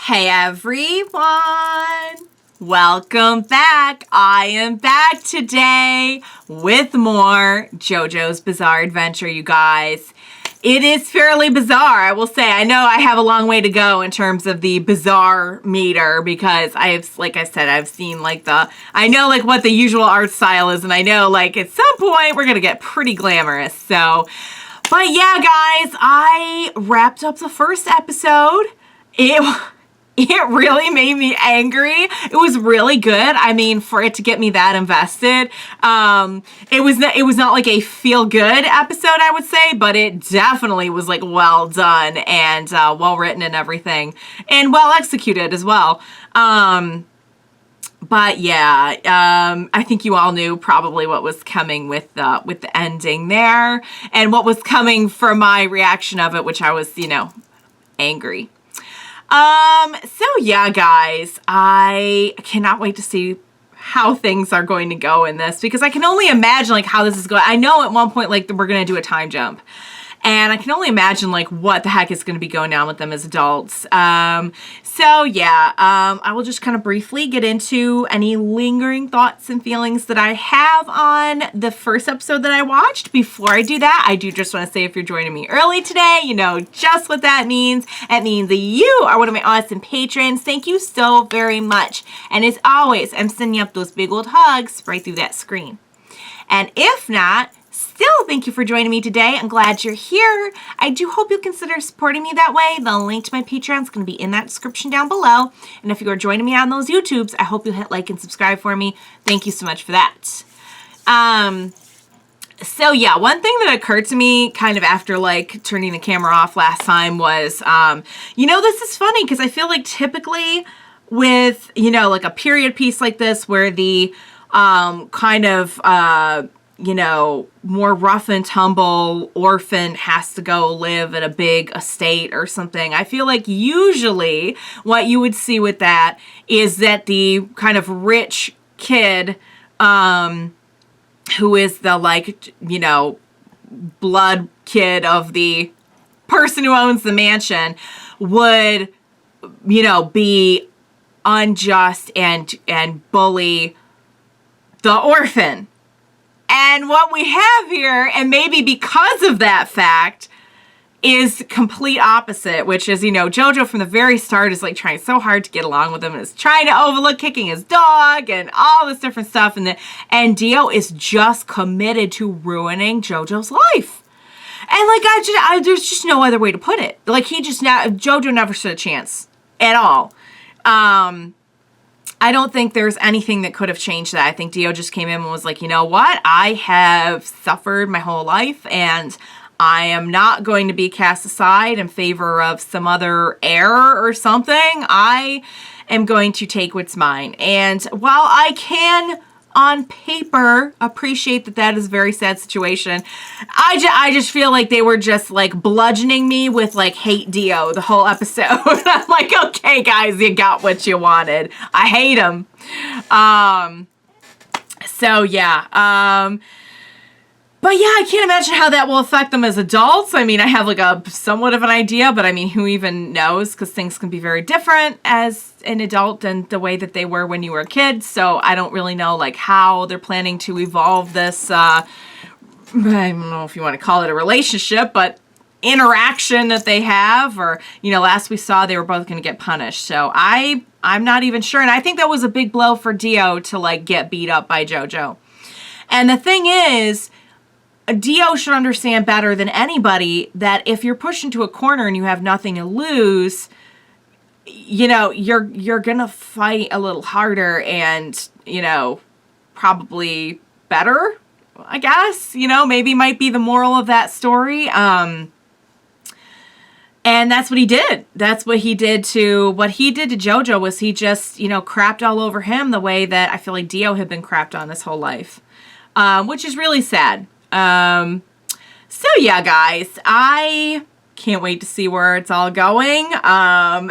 Hey everyone! Welcome back! I am back today with more JoJo's Bizarre Adventure, you guys. It is fairly bizarre, I will say. I know I have a long way to go in terms of the bizarre meter because like I said, I've seen I know what the usual art style is, and I know at some point we're gonna get pretty glamorous. So, but yeah, guys, I wrapped up the first episode. It really made me angry. It was really good. I mean, for it to get me that invested, it was not like a feel-good episode, I would say, but it definitely was well done and well written and everything, and well executed as well. But yeah, I think you all knew probably what was coming with the ending there, and what was coming from my reaction of it, which I was, angry. So yeah, guys, I cannot wait to see how things are going to go in this, because I can only imagine how this is going. I know at one point we're going to do a time jump, and I can only imagine what the heck is going to be going on with them as adults. So yeah, I will just kind of briefly get into any lingering thoughts and feelings that I have on the first episode that I watched. Before I do that, I do just want to say, if you're joining me early today, you know just what that means. It means that you are one of my awesome patrons. Thank you so very much. And as always, I'm sending up those big old hugs right through that screen. And if not, still, thank you for joining me today. I'm glad you're here. I do hope you'll consider supporting me that way. The link to my Patreon is going to be in that description down below. And if you are joining me on those YouTubes, I hope you'll hit like and subscribe for me. Thank you so much for that. So yeah, one thing that occurred to me kind of after turning the camera off last time was, this is funny because I feel typically with, a period piece like this where the more rough and tumble orphan has to go live at a big estate or something. I feel usually what you would see with that is that the kind of rich kid, who is the blood kid of the person who owns the mansion, would, be unjust and bully the orphan. And what we have here, and maybe because of that fact, is complete opposite, which is, JoJo from the very start is trying so hard to get along with him and is trying to overlook kicking his dog and all this different stuff. And Dio is just committed to ruining JoJo's life. And there's just no other way to put it. JoJo never stood a chance at all. I don't think there's anything that could have changed that. I think Dio just came in and was you know what? I have suffered my whole life, and I am not going to be cast aside in favor of some other heir or something. I am going to take what's mine. And while I can, on paper, appreciate that is a very sad situation, I just feel they were just bludgeoning me with hate Dio the whole episode. I'm okay, guys, you got what you wanted. I hate him. So yeah. But yeah, I can't imagine how that will affect them as adults. I mean, I have a somewhat of an idea, but I mean, who even knows? Because things can be very different as an adult than the way that they were when you were a kid. So I don't really know how they're planning to evolve this, I don't know if you want to call it a relationship, but interaction that they have. Or, last we saw they were both going to get punished. So I'm not even sure. And I think that was a big blow for Dio to get beat up by JoJo. And the thing is, Dio should understand better than anybody that if you're pushed into a corner and you have nothing to lose, you're gonna fight a little harder and, probably better, I guess, maybe might be the moral of that story. And that's what he did. That's what he did to JoJo was he just, crapped all over him the way that I feel Dio had been crapped on this whole life, which is really sad. So yeah, guys, I can't wait to see where it's all going. I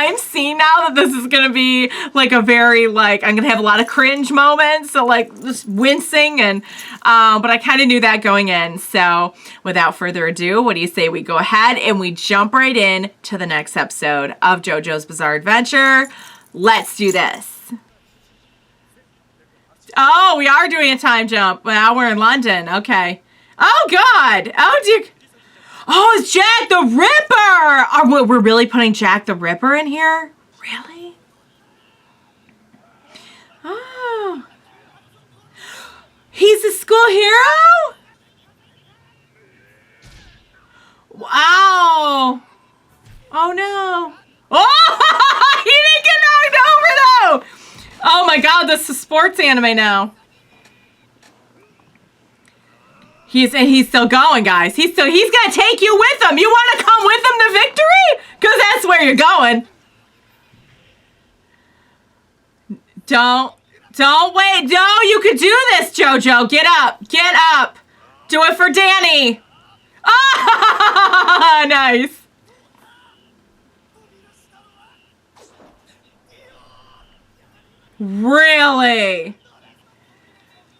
I'm seeing now that this is going to be like a very, like, I'm going to have a lot of cringe moments. So, like, just wincing. And, but I kind of knew that going in. So, without further ado, what do you say we go ahead and we jump right in to the next episode of JoJo's Bizarre Adventure? Let's do this. Oh, we are doing a time jump. Now we're in London. Okay. Oh, God. Oh, dear. Oh, it's Jack the Ripper. We're really putting Jack the Ripper in here? Really? Oh. He's a school hero? Wow. Oh, no. Oh, he didn't get knocked over, though. Oh my God, this is a sports anime now. He's still going, guys. He's gonna take you with him. You want to come with him to victory? Because that's where you're going. Don't wait. No, you could do this, JoJo. Get up. Get up. Do it for Danny. Ah, nice. Really?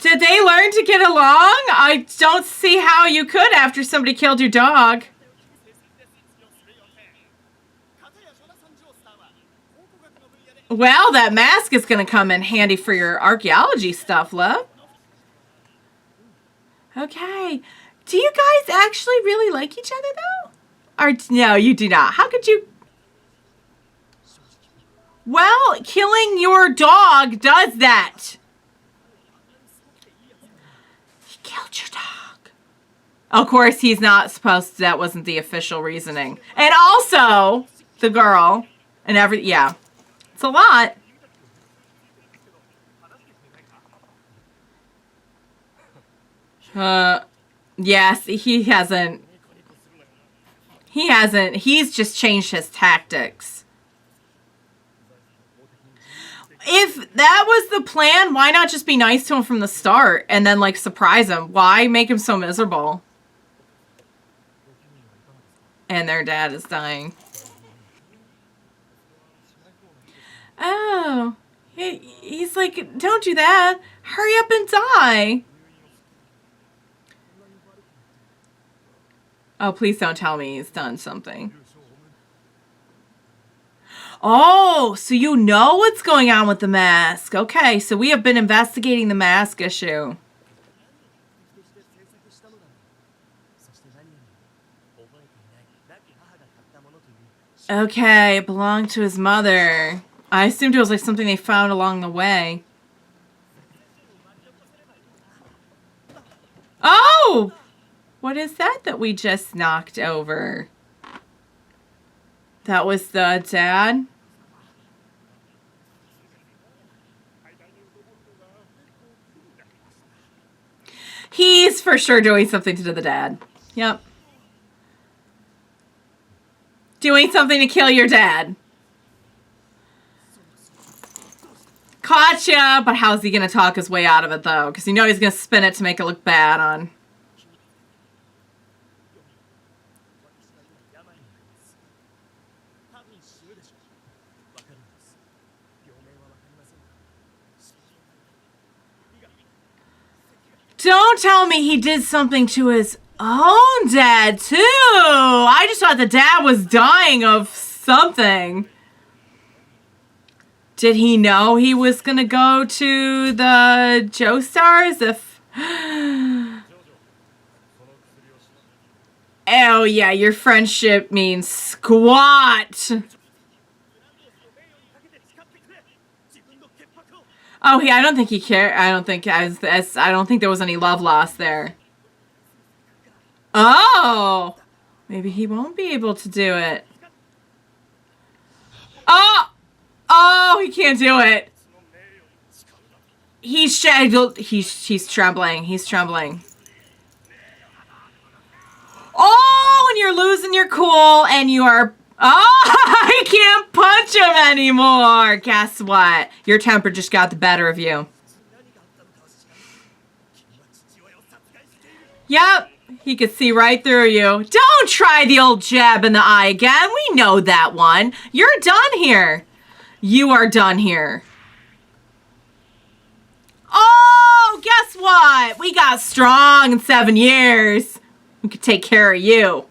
Did they learn to get along? I don't see how you could after somebody killed your dog. Well, that mask is going to come in handy for your archaeology stuff, love. Okay. Do you guys actually really like each other, though? Or no, you do not. How could you... Well, killing your dog does that. He killed your dog. Of course, he's not supposed to. That wasn't the official reasoning. And also, the girl and yeah. It's a lot. Yes, he hasn't. He's just changed his tactics. If that was the plan, why not just be nice to him from the start and then, like, surprise him? Why make him so miserable? And their dad is dying. Oh. He's like, don't do that. Hurry up and die. Oh, please don't tell me he's done something. Oh, so you know what's going on with the mask. Okay, so we have been investigating the mask issue. Okay, it belonged to his mother. I assumed it was like something they found along the way. Oh! What is that we just knocked over? That was the dad? He's for sure doing something to the dad. Yep. Doing something to kill your dad. Gotcha! But how's he gonna talk his way out of it, though? Because you know he's gonna spin it to make it look bad on... Don't tell me he did something to his own dad, too. I just thought the dad was dying of something. Did he know he was going to go to the Joestars if... Oh, yeah, your friendship means squat. Oh, I don't think he cared. I don't think there was any love lost there. Oh, maybe he won't be able to do it. Oh, he can't do it. He's trembling. He's trembling. Oh, and you're losing your cool, and you are... Oh, I can't punch him anymore. Guess what? Your temper just got the better of you. Yep. He could see right through you. Don't try the old jab in the eye again. We know that one. You're done here. You are done here. Oh, guess what? We got strong in 7 years. We could take care of you.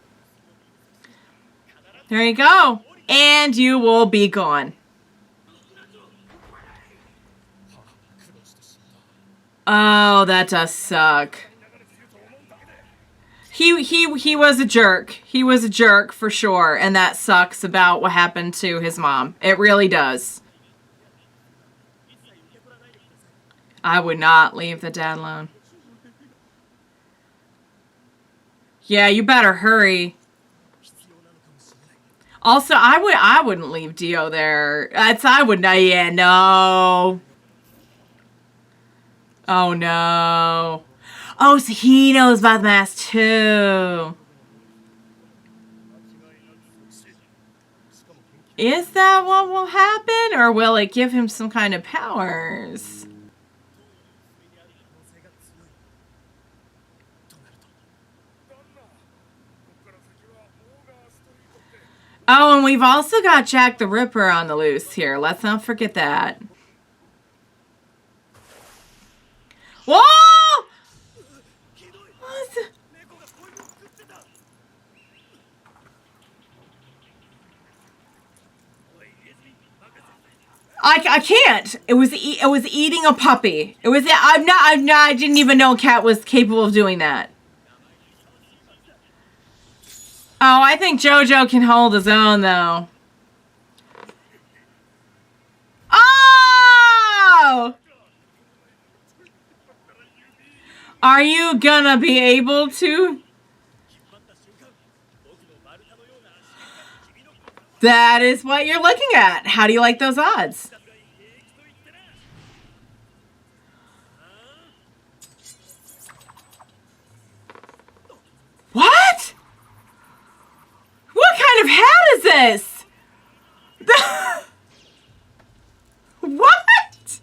There you go. And you will be gone. Oh, that does suck. He was a jerk. He was a jerk for sure, and that sucks about what happened to his mom. It really does. I would not leave the dad alone. Yeah, you better hurry. Also, I wouldn't leave Dio there. Yeah, no. Oh no. Oh, so he knows about the mask too. Is that what will happen, or will it give him some kind of powers? Oh, and we've also got Jack the Ripper on the loose here. Let's not forget that. Whoa! I can't. It was eating a puppy. I didn't even know a cat was capable of doing that. Oh, I think Jojo can hold his own though. Oh! Are you gonna be able to? That is what you're looking at. How do you like those odds? What? What kind of hat is this? What? Is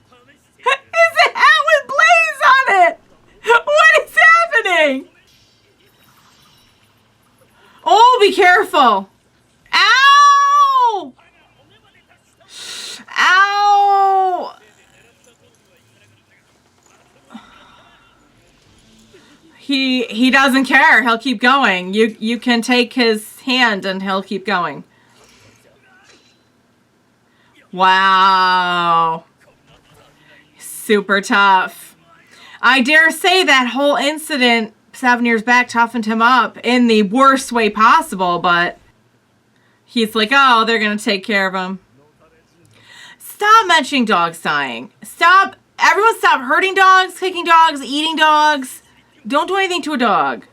a hat with blades on it? What is happening? Oh, be careful. Ow! Ow! He doesn't care. He'll keep going. You can take his hand and he'll keep going. Wow. Super tough. I dare say that whole incident 7 years back toughened him up in the worst way possible, but he's like, oh, they're going to take care of him. Stop mentioning dogs dying. Stop. Everyone stop hurting dogs, kicking dogs, eating dogs. Don't do anything to a dog.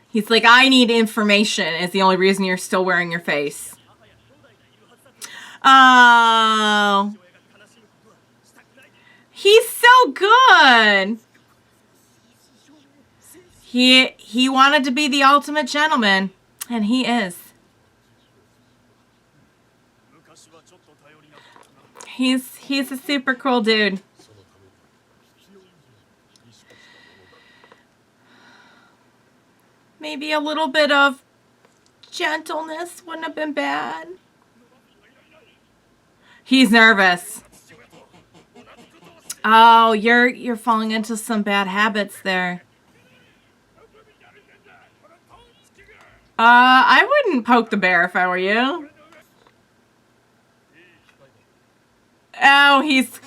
He's like, I need information is the only reason you're still wearing your face. Oh. He's so good. He wanted to be the ultimate gentleman, and he is. He's a super cool dude. Maybe a little bit of gentleness wouldn't have been bad. He's nervous. Oh, you're falling into some bad habits there. I wouldn't poke the bear if I were you. Oh, he's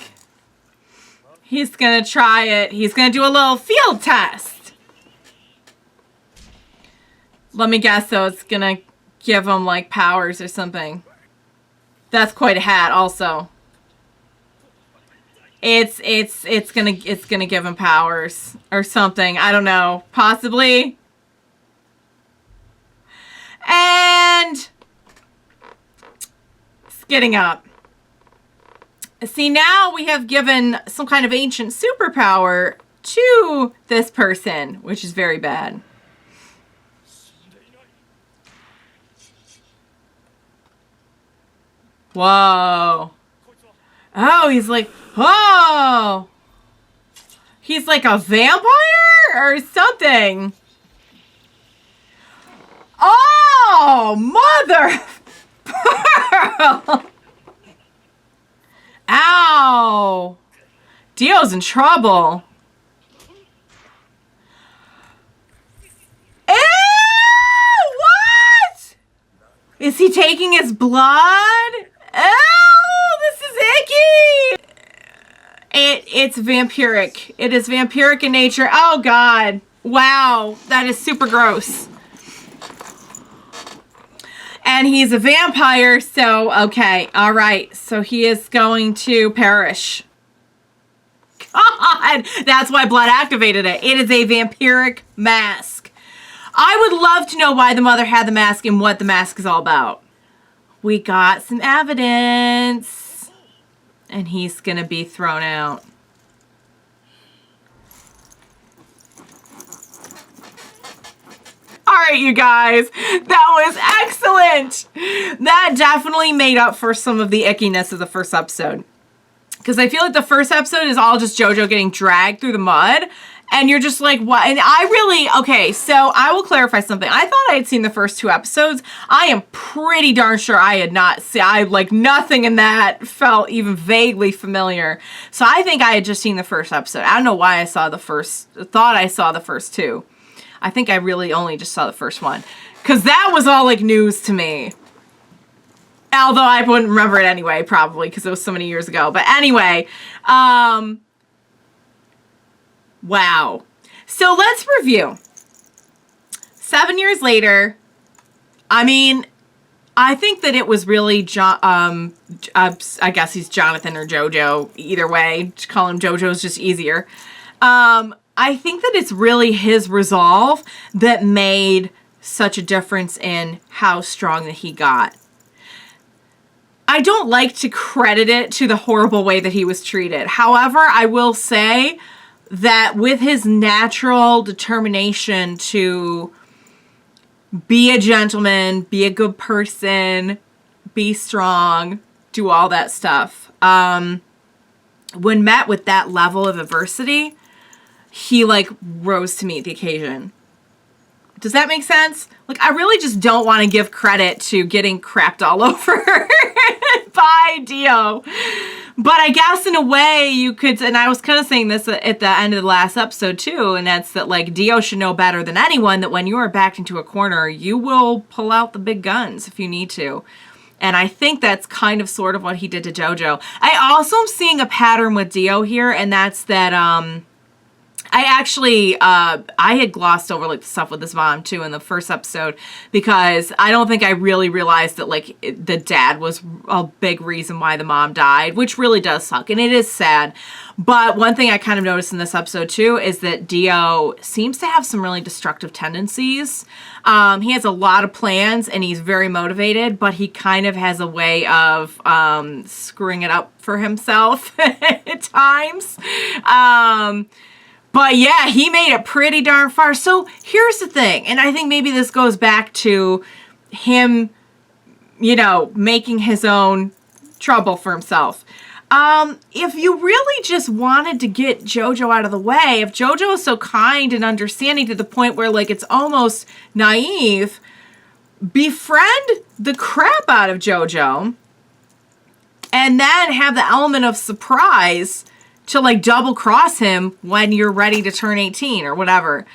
gonna try it. He's gonna do a little field test. Let me guess though, it's gonna give him like powers or something. That's quite a hat also. It's gonna give him powers or something. I don't know. Possibly. And it's getting up. See, now we have given some kind of ancient superpower to this person, which is very bad. Whoa. Oh, he's like, oh. He's like a vampire or something. Oh, mother. Ow. Dio's in trouble. Ew, what? Is he taking his blood? Ew, this is icky. It's vampiric. It is vampiric in nature. Oh, God. Wow. That is super gross. And he's a vampire, so, okay. All right. So he is going to perish. God. That's why blood activated it. It is a vampiric mask. I would love to know why the mother had the mask and what the mask is all about. We got some evidence. And he's going to be thrown out. All right, you guys. That was excellent. That definitely made up for some of the ickiness of the first episode. Because I feel like the first episode is all just JoJo getting dragged through the mud. And you're just like, what? And I really, okay, so I will clarify something. I thought I had seen the first 2 episodes. I am pretty darn sure I had not seen, nothing in that felt even vaguely familiar. So I think I had just seen the first episode. I don't know why I thought I saw the first 2. I think I really only just saw the first one. Because that was all like news to me. Although I wouldn't remember it anyway, probably, because it was so many years ago. But anyway, wow. So let's review. 7 years later, I mean, I think that it was really I guess he's Jonathan or Jojo. Either way, to call him Jojo is just easier. I think that it's really his resolve that made such a difference in how strong that he got. I don't like to credit it to the horrible way that he was treated. However, I will say that with his natural determination to be a gentleman, be a good person, be strong, do all that stuff, when met with that level of adversity, he like rose to meet the occasion. Does that make sense? Like, I really just don't want to give credit to getting crapped all over by Dio. But I guess in a way you could, and I was kind of saying this at the end of the last episode too, and that's that like Dio should know better than anyone that when you are backed into a corner, you will pull out the big guns if you need to. And I think that's kind of sort of what he did to JoJo. I also am seeing a pattern with Dio here, and that's that, I actually, I had glossed over like the stuff with his mom too in the first episode because I don't think I really realized that like the dad was a big reason why the mom died, which really does suck and it is sad. But one thing I kind of noticed in this episode too is that Dio seems to have some really destructive tendencies. He has a lot of plans and he's very motivated, but he kind of has a way of screwing it up for himself at times. But yeah, he made it pretty darn far. So here's the thing, and I think maybe this goes back to him, you know, making his own trouble for himself. If you really just wanted to get JoJo out of the way, if JoJo is so kind and understanding to the point where like it's almost naive, befriend the crap out of JoJo and then have the element of surprise to like double cross him when you're ready to turn 18 or whatever.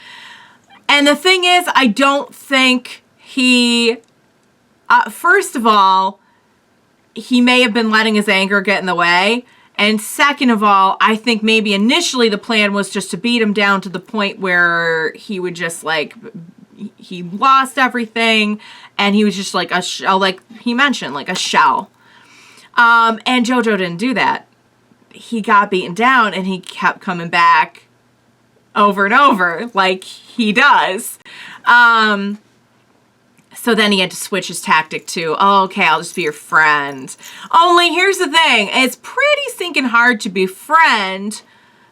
And the thing is, I don't think he, first of all, he may have been letting his anger get in the way. And second of all, I think maybe initially the plan was just to beat him down to the point where he would just like, he lost everything and he was just like a shell, like he mentioned, like a shell. And JoJo didn't do that. He got beaten down and he kept coming back over and over like he does. So then he had to switch his tactic to, oh, okay, I'll just be your friend. Only here's the thing. It's pretty stinking hard to befriend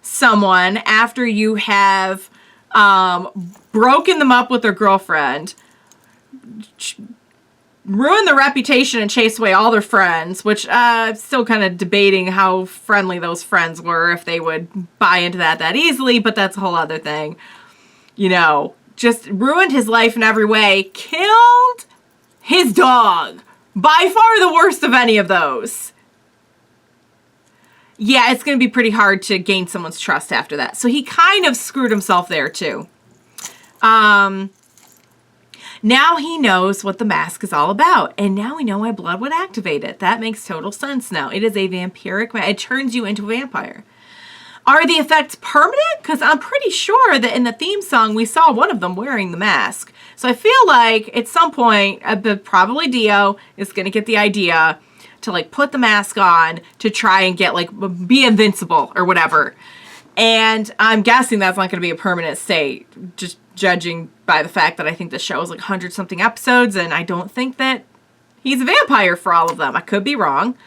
someone after you have broken them up with their girlfriend, ruined their reputation and chased away all their friends, which I'm still kind of debating how friendly those friends were, if they would buy into that easily, but that's a whole other thing. You know, just ruined his life in every way, killed his dog. By far the worst of any of those. Yeah, it's going to be pretty hard to gain someone's trust after that. So he kind of screwed himself there too. Now he knows what the mask is all about. And now we know why blood would activate it. That makes total sense now. It is a vampiric mask. It turns you into a vampire. Are the effects permanent? Because I'm pretty sure that in the theme song, we saw one of them wearing the mask. So I feel like at some point, probably Dio is going to get the idea to like put the mask on to try and get like, be invincible or whatever. And I'm guessing that's not going to be a permanent state, just judging by the fact that I think the show is like 100-something episodes, and I don't think that he's a vampire for all of them. I could be wrong.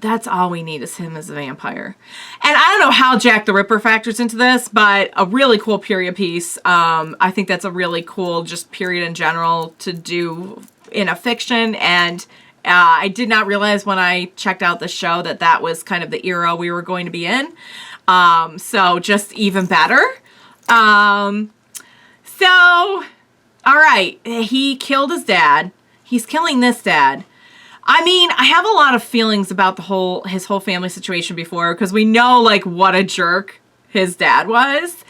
That's all we need is him as a vampire. And I don't know how Jack the Ripper factors into this, but a really cool period piece. I think that's a really cool just period in general to do in a fiction. And I did not realize when I checked out the show that that was kind of the era we were going to be in. So just even better. All right. He killed his dad. He's killing this dad. I mean, I have a lot of feelings about his whole family situation before, because we know like what a jerk his dad was,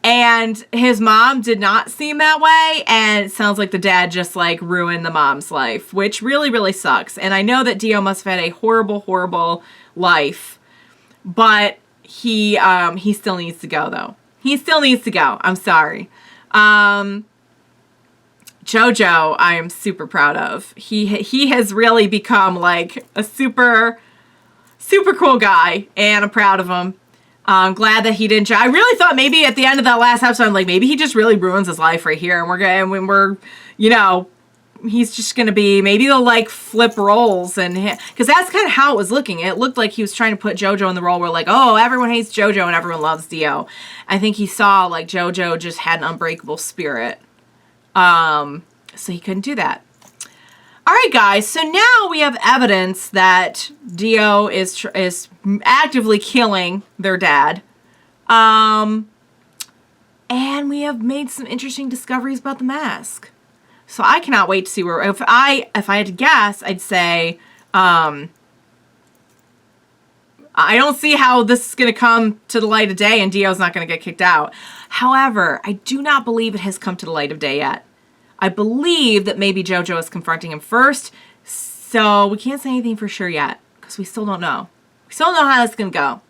and his mom did not seem that way, and it sounds like the dad just like ruined the mom's life, which really, really sucks. And I know that Dio must have had a horrible, horrible life, but he still needs to go though. He still needs to go. I'm sorry. Jojo, I am super proud of. He has really become like a super, super cool guy, and I'm proud of him. I'm glad that he didn't. I really thought maybe at the end of that last episode, I'm like, maybe he just really ruins his life right here, and he's just gonna be, maybe they'll like flip roles, and because that's kind of how it was looking. It looked like he was trying to put Jojo in the role where like, oh, everyone hates Jojo and everyone loves Dio. I think he saw like Jojo just had an unbreakable spirit. So he couldn't do that. All right, guys. So now we have evidence that Dio is actively killing their dad. And we have made some interesting discoveries about the mask. So I cannot wait to see where, if I had to guess, I'd say, I don't see how this is going to come to the light of day and Dio's not going to get kicked out. However, I do not believe it has come to the light of day yet. I believe that maybe Jojo is confronting him first, so we can't say anything for sure yet, because we still don't know. We still don't know how this is going to go.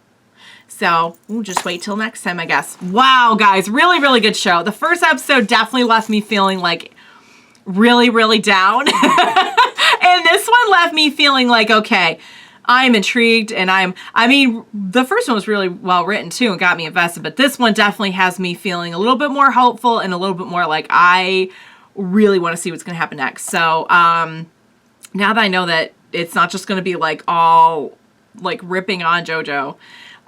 So we'll just wait till next time, I guess. Wow, guys, really, really good show. The first episode definitely left me feeling like really, really down. And this one left me feeling like, okay, I'm intrigued, and I mean, the first one was really well written too and got me invested, but this one definitely has me feeling a little bit more hopeful and a little bit more like I really want to see what's going to happen next. So now that I know that it's not just going to be like all like ripping on Jojo,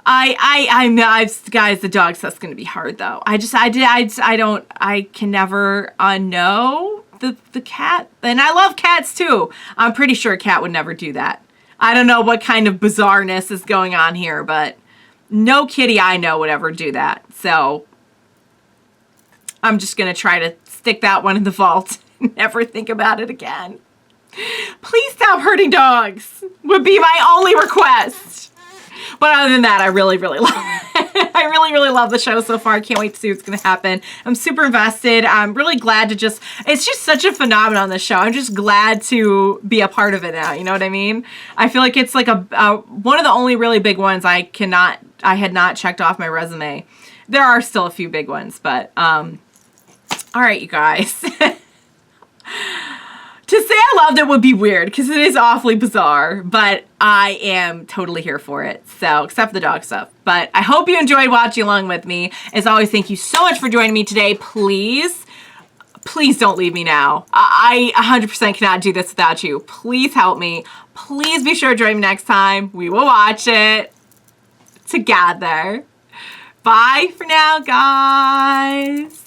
guys, the dog stuff's going to be hard though. I can never unknow the cat, and I love cats too. I'm pretty sure a cat would never do that. I don't know what kind of bizarreness is going on here, but no kitty I know would ever do that. So I'm just going to try to stick that one in the vault and never think about it again. Please stop hurting dogs would be my only request. But other than that, I really, really love it. I really, really love the show so far. I can't wait to see what's going to happen. I'm super invested. I'm really glad to it's just such a phenomenon, this show. I'm just glad to be a part of it now. You know what I mean? I feel like it's like one of the only really big ones I had not checked off my resume. There are still a few big ones, but, all right, you guys. To say I loved it would be weird because it is awfully bizarre, but I am totally here for it. So, except for the dog stuff. But I hope you enjoyed watching along with me. As always, thank you so much for joining me today. Please don't leave me now. I 100% cannot do this without you. Please help me. Please be sure to join me next time. We will watch it together. Bye for now, guys.